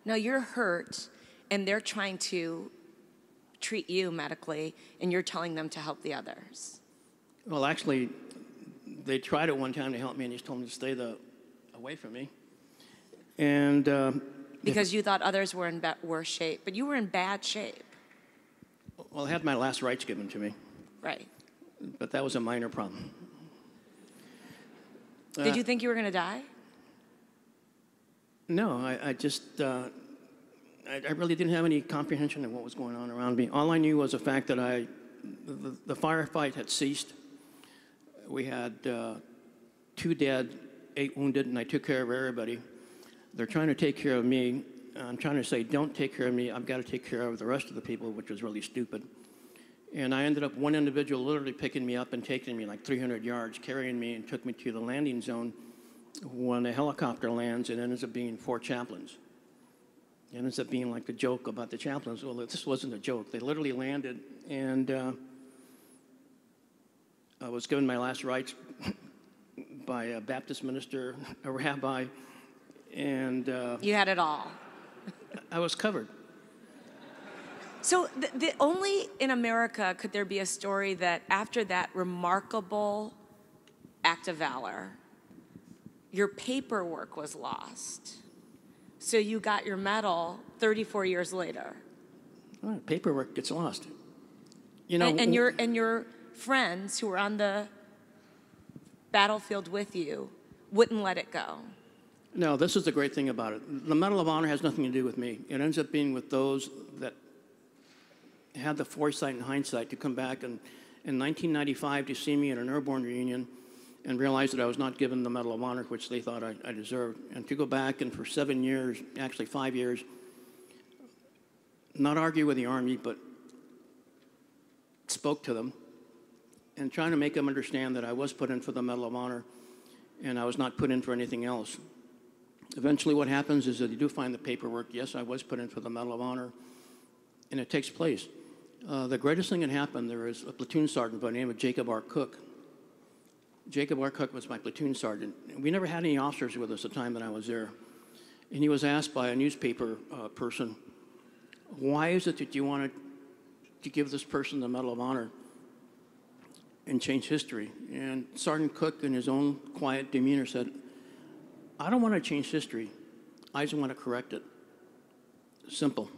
No, you're hurt, and they're trying to treat you medically, and you're telling them to help the others. Well, actually, they tried at one time to help me, and just told me to stay away from me. And because you thought others were in worse shape, but you were in bad shape. Well, I had my last rites given to me. Right. But that was a minor problem. Did you think you were going to die? No, I just, I really didn't have any comprehension of what was going on around me. All I knew was the fact that the firefight had ceased. We had 2 dead, 8 wounded, and I took care of everybody. They're trying to take care of me. I'm trying to say, don't take care of me. I've got to take care of the rest of the people, which was really stupid. And I ended up, one individual literally picking me up and taking me like 300 yards, carrying me, and took me to the landing zone. When a helicopter lands, it ends up being 4 chaplains. It ends up being like the joke about the chaplains. Well, this wasn't a joke. They literally landed, and I was given my last rites by a Baptist minister, a rabbi, and you had it all. I was covered. So only in America could there be a story that after that remarkable act of valor, your paperwork was lost. So you got your medal 34 years later. Well, paperwork gets lost. You know, and your friends who were on the battlefield with you wouldn't let it go. No, this is the great thing about it. The Medal of Honor has nothing to do with me. It ends up being with those that had the foresight and hindsight to come back in 1995 to see me at an airborne reunion and realize that I was not given the Medal of Honor, which they thought I deserved. And to go back and for 7 years, actually 5 years, not argue with the Army, but spoke to them and trying to make them understand that I was put in for the Medal of Honor and I was not put in for anything else. Eventually what happens is that you do find the paperwork. Yes, I was put in for the Medal of Honor, and it takes place. The greatest thing that happened, there is a platoon sergeant by the name of Jacob R. Cook. Jacob R. Cook was my platoon sergeant. We never had any officers with us the time that I was there. And he was asked by a newspaper person, why is it that you wanted to give this person the Medal of Honor and change history? And Sergeant Cook, in his own quiet demeanor, said, I don't want to change history. I just want to correct it. Simple.